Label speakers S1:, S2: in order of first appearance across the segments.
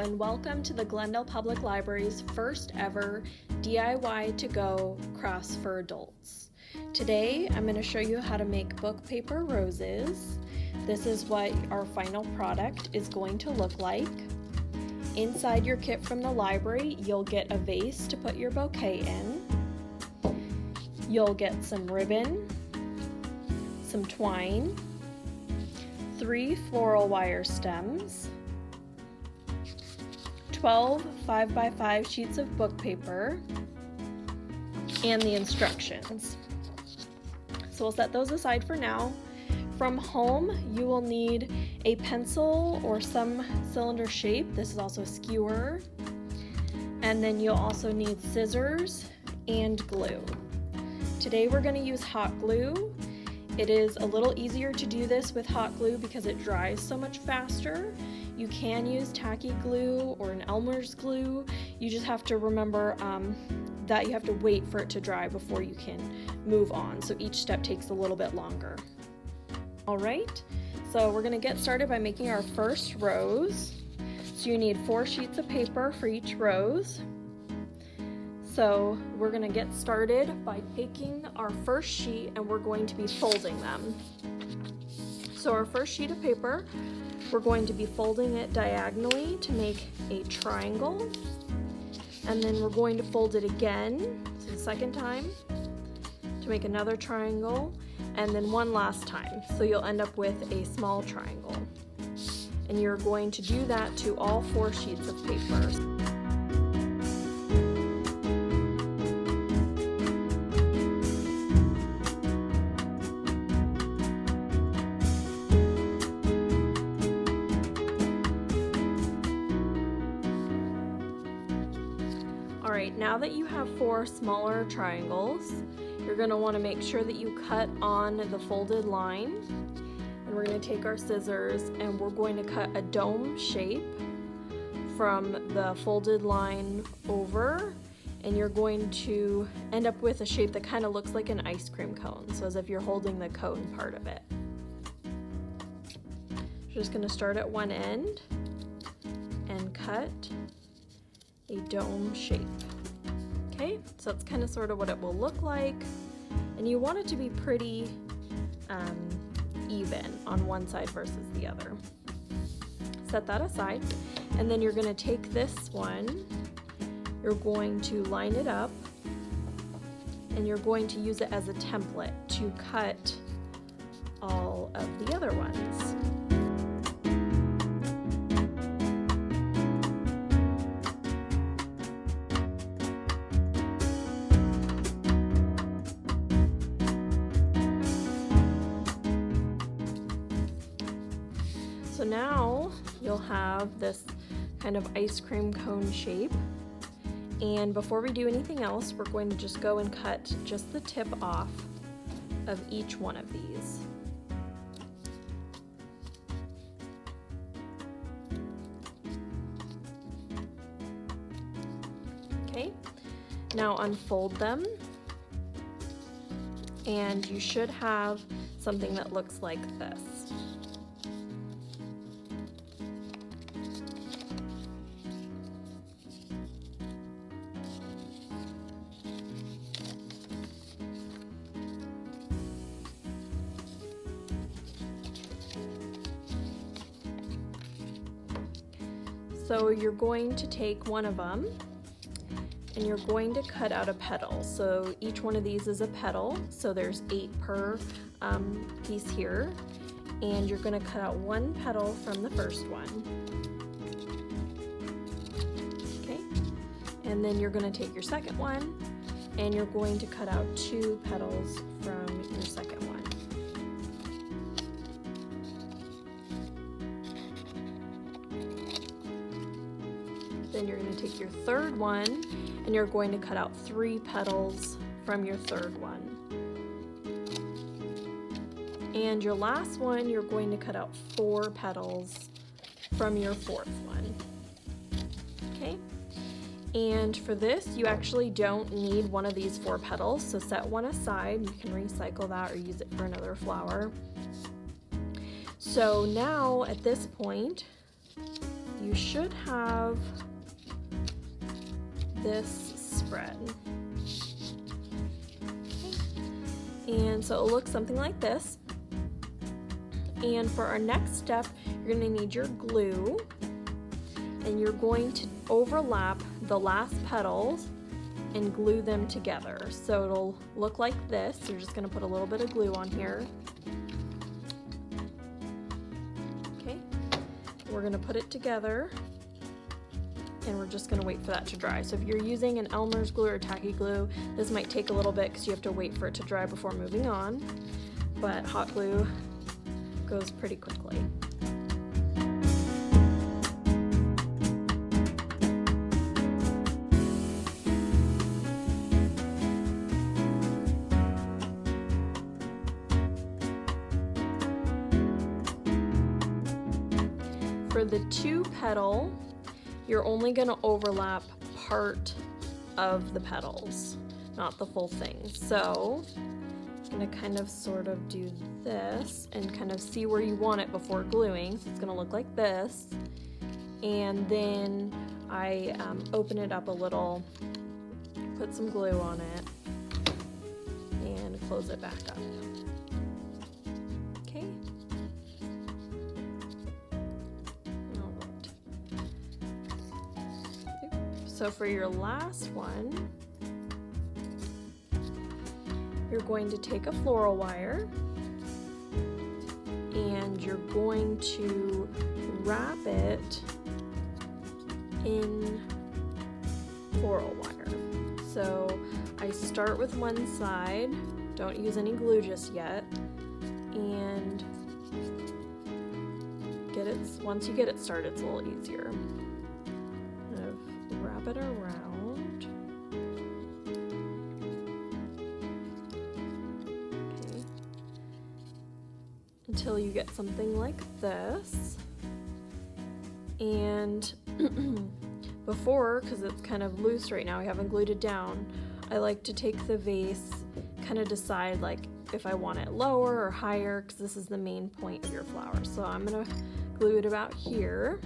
S1: and welcome to the Glendale Public Library's first ever DIY to go crafts for adults. Today I'm going to show you how to make book paper roses. This is what our final product is going to look like. Inside your kit from the library, you'll get a vase to put your bouquet in. You'll get some ribbon, some twine, 3 floral wire stems, 12 5x5 sheets of book paper, and the instructions. So we'll set those aside for now. From home, you will need a pencil or some cylinder shape. This is also a skewer. And then you'll also need scissors and glue. Today we're going to use hot glue. It is a little easier to do this with hot glue because it dries so much faster. You can use tacky glue or an Elmer's glue. You just have to remember that you have to wait for it to dry before you can move on. So each step takes a little bit longer. All right, so we're gonna get started by making our first rose. So you need 4 sheets of paper for each rose. So we're gonna get started by taking our first sheet and we're going to be folding them. So our first sheet of paper, we're going to be folding it diagonally to make a triangle. And then we're going to fold it again, so the second time, to make another triangle, and then one last time. So you'll end up with a small triangle. And you're going to do that to all 4 sheets of paper. Alright, now that you have 4 smaller triangles, you're going to want to make sure that you cut on the folded line. And we're going to take our scissors and we're going to cut a dome shape from the folded line over. And you're going to end up with a shape that kind of looks like an ice cream cone. So as if you're holding the cone part of it. You're just going to start at one end and cut a dome shape. Okay, so that's kind of sort of what it will look like, and you want it to be pretty even on one side versus the other. Set that aside, and then you're going to take this one, you're going to line it up, and you're going to use it as a template to cut all of the other ones. So now you'll have this kind of ice cream cone shape, and before we do anything else, we're going to just go and cut just the tip off of each one of these. Okay, now unfold them, and you should have something that looks like this. So you're going to take one of them and you're going to cut out a petal. So each one of these is a petal, so there's 8 per piece here, and you're going to cut out 1 petal from the first one. Okay, and then you're going to take your second one and you're going to cut out 2 petals from your second one. Then you're going to take your third one and you're going to cut out 3 petals from your third one. And your last one, you're going to cut out 4 petals from your fourth one. Okay? And for this, you actually don't need one of these 4 petals, so set one aside. You can recycle that or use it for another flower. So now at this point, you should have this spread. And so it looks something like this. And for our next step, you're going to need your glue, and you're going to overlap the last petals and glue them together. So it'll look like this. You're just going to put a little bit of glue on here. Okay, we're going to put it together, and we're just going to wait for that to dry. So if you're using an Elmer's glue or tacky glue, this might take a little bit because you have to wait for it to dry before moving on, but hot glue goes pretty quickly. For the 2 petal, you're only going to overlap part of the petals, not the full thing. So I'm going to kind of sort of do this and kind of see where you want it before gluing. So it's going to look like this. And then I open it up a little, put some glue on it, and close it back up. Okay. So for your last one, you're going to take a floral wire and you're going to wrap it in floral wire. So I start with one side, don't use any glue just yet, and once you get it started, it's a little easier. Wrap it around. Okay. Until you get something like this. And before, because it's kind of loose right now, I haven't glued it down, I like to take the vase, kind of decide like if I want it lower or higher, because this is the main point of your flower. So I'm gonna glue it about here.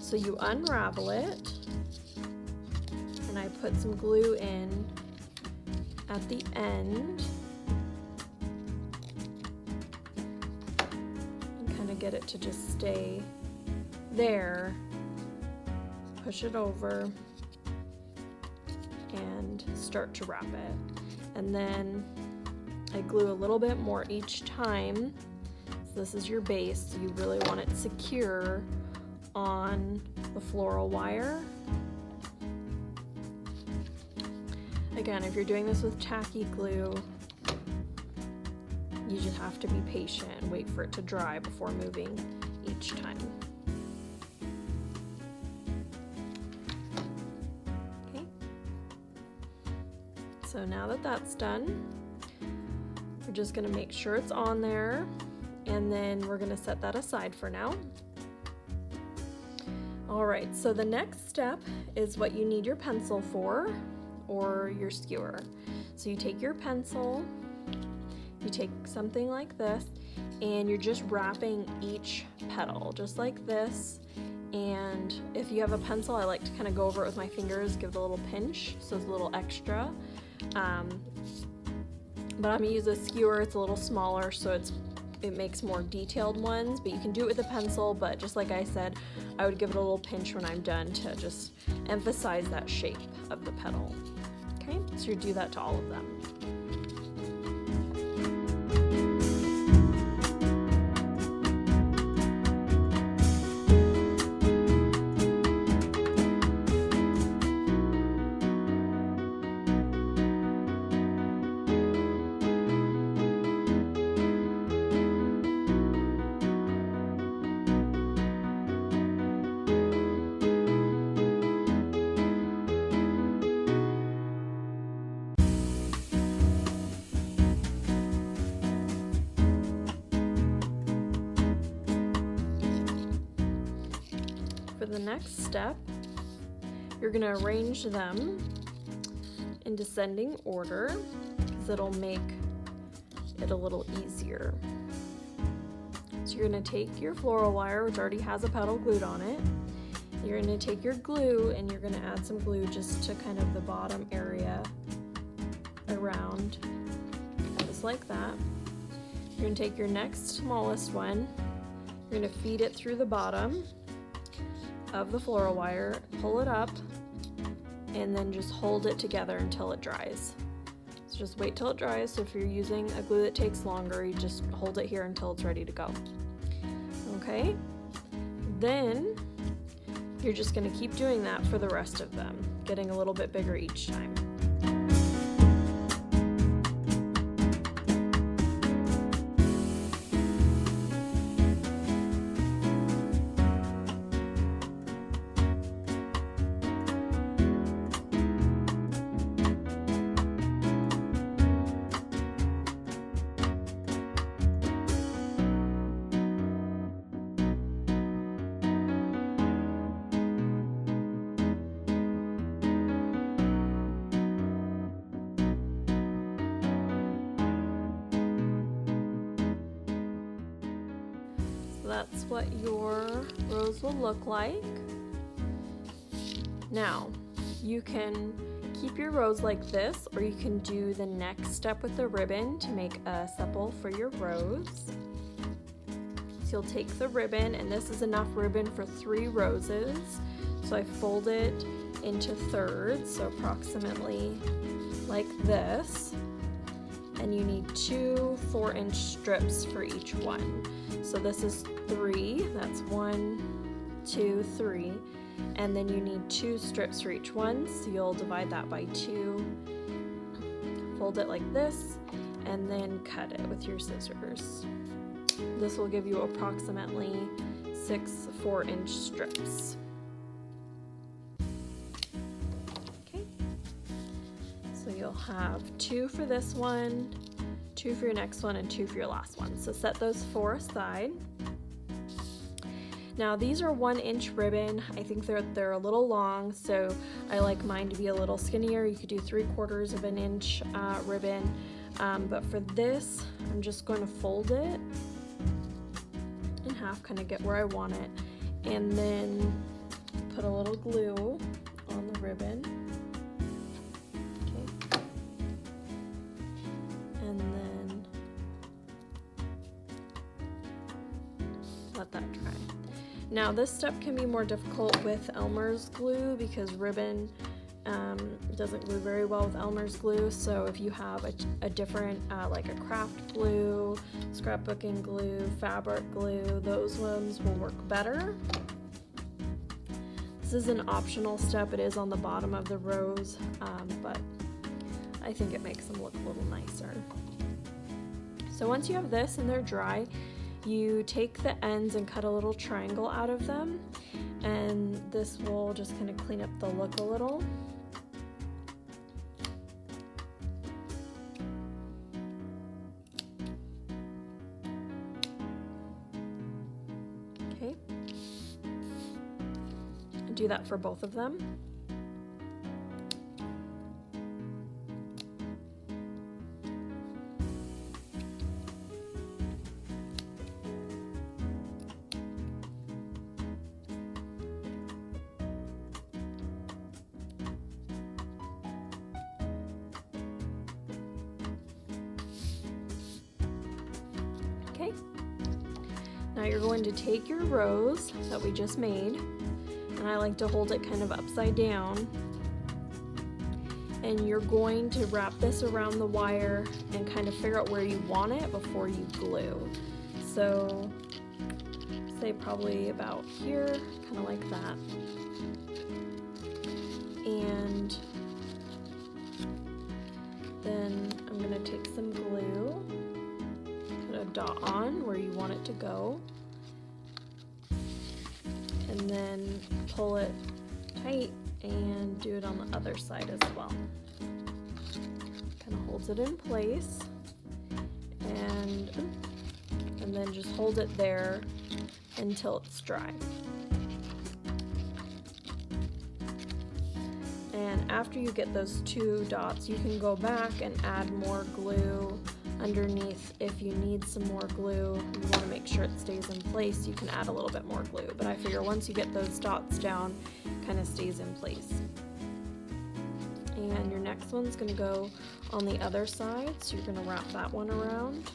S1: So you unravel it, and I put some glue in at the end and kind of get it to just stay there. Push it over and start to wrap it. And then I glue a little bit more each time. So this is your base, so you really want it secure on the floral wire. Again, if you're doing this with tacky glue, you just have to be patient and wait for it to dry before moving each time. Okay. So now that that's done, we're just going to make sure it's on there, and then we're going to set that aside for now. Alright, so the next step is what you need your pencil for, or your skewer. So you take your pencil, you take something like this, and you're just wrapping each petal, just like this. And if you have a pencil, I like to kind of go over it with my fingers, give it a little pinch, so it's a little extra. But I'm going to use a skewer, it's a little smaller, so it makes more detailed ones, but you can do it with a pencil, but just like I said, I would give it a little pinch when I'm done to just emphasize that shape of the petal. Okay, so you do that to all of them. For the next step, you're going to arrange them in descending order because it'll make it a little easier. So you're going to take your floral wire, which already has a petal glued on it. You're going to take your glue and you're going to add some glue just to kind of the bottom area around, just like that. You're going to take your next smallest one, you're going to feed it through the bottom of the floral wire, pull it up, and then just hold it together until it dries. So just wait till it dries. So if you're using a glue that takes longer, you just hold it here until it's ready to go. Okay, then you're just going to keep doing that for the rest of them, getting a little bit bigger each time. That's what your rose will look like. Now, you can keep your rose like this, or you can do the next step with the ribbon to make a sepal for your rose. So you'll take the ribbon, and this is enough ribbon for 3 roses. So I fold it into thirds, so approximately like this. And you need 2 4-inch strips for each one. So this is 3, that's 1, 2, 3, and then you need 2 strips for each one, so you'll divide that by 2, fold it like this, and then cut it with your scissors. This will give you approximately 6 4-inch strips. Okay, so you'll have 2 for this one, 2 for your next one, and 2 for your last one. So set those 4 aside. Now these are 1-inch ribbon. I think they're a little long, so I like mine to be a little skinnier. You could do 3/4 of an inch ribbon, but for this, I'm just going to fold it in half, kind of get where I want it, and then put a little glue on the ribbon. Okay. And then let that dry. Now this step can be more difficult with Elmer's glue because ribbon doesn't glue very well with Elmer's glue. So if you have a different, like a craft glue, scrapbooking glue, fabric glue, those ones will work better. This is an optional step. It is on the bottom of the rose, but I think it makes them look a little nicer. So once you have this and they're dry, you take the ends and cut a little triangle out of them, and this will just kind of clean up the look a little. Okay. Do that for both of them. Okay, now you're going to take your rose that we just made, and I like to hold it kind of upside down, and you're going to wrap this around the wire and kind of figure out where you want it before you glue. So say probably about here, kind of like that. And then I'm going to take some glue, put a dot on where you want it to go, and then pull it tight and do it on the other side as well. Kind of holds it in place, and then just hold it there until it's dry. And after you get those 2 dots, you can go back and add more glue underneath, if you need some more glue, you want to make sure it stays in place, you can add a little bit more glue. But I figure once you get those dots down, it kind of stays in place. And your next one's going to go on the other side, so you're going to wrap that one around.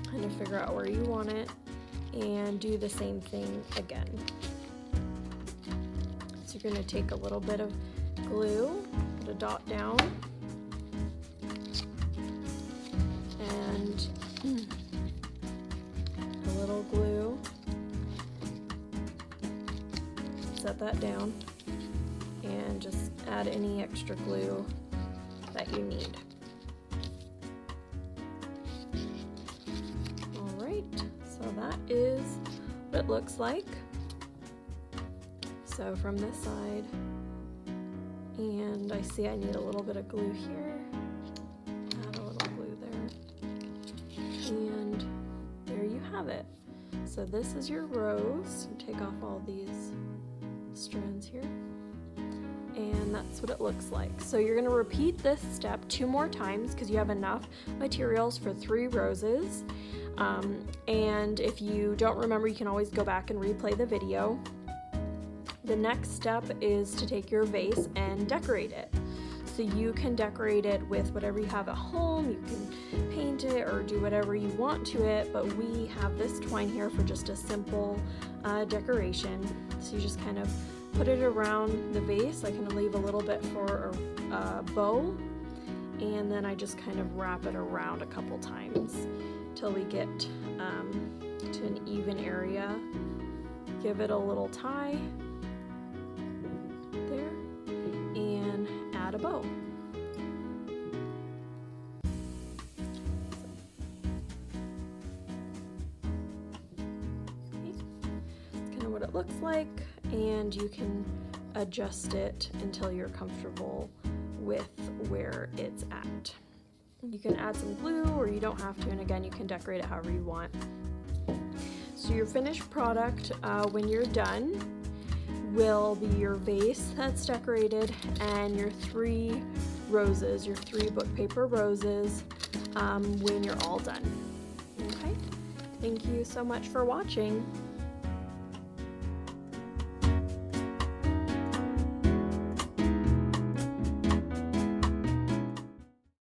S1: Kind of figure out where you want it, and do the same thing again. So you're going to take a little bit of glue, put a dot down, and a little glue, set that down, and just add any extra glue that you need. Alright, so that is what it looks like. So from this side, and I see I need a little bit of glue here, add a little glue there, and there you have it. So this is your rose. Take off all these strands here, and that's what it looks like. So you're going to repeat this step 2 more times because you have enough materials for 3 roses. And if you don't remember, you can always go back and replay the video. The next step is to take your vase and decorate it. So you can decorate it with whatever you have at home. You can paint it or do whatever you want to it, but we have this twine here for just a simple decoration. So you just kind of put it around the vase. I kind of leave a little bit for a bow, and then I just kind of wrap it around a couple times till we get to an even area. Give it a little tie there, and add a bow. Okay. That's kind of what it looks like, and you can adjust it until you're comfortable with where it's at. You can add some glue, or you don't have to, and again, you can decorate it however you want. So your finished product, when you're done, will be your vase that's decorated and your 3 roses, your 3 book paper roses, when you're all done. Okay? Thank you so much for watching.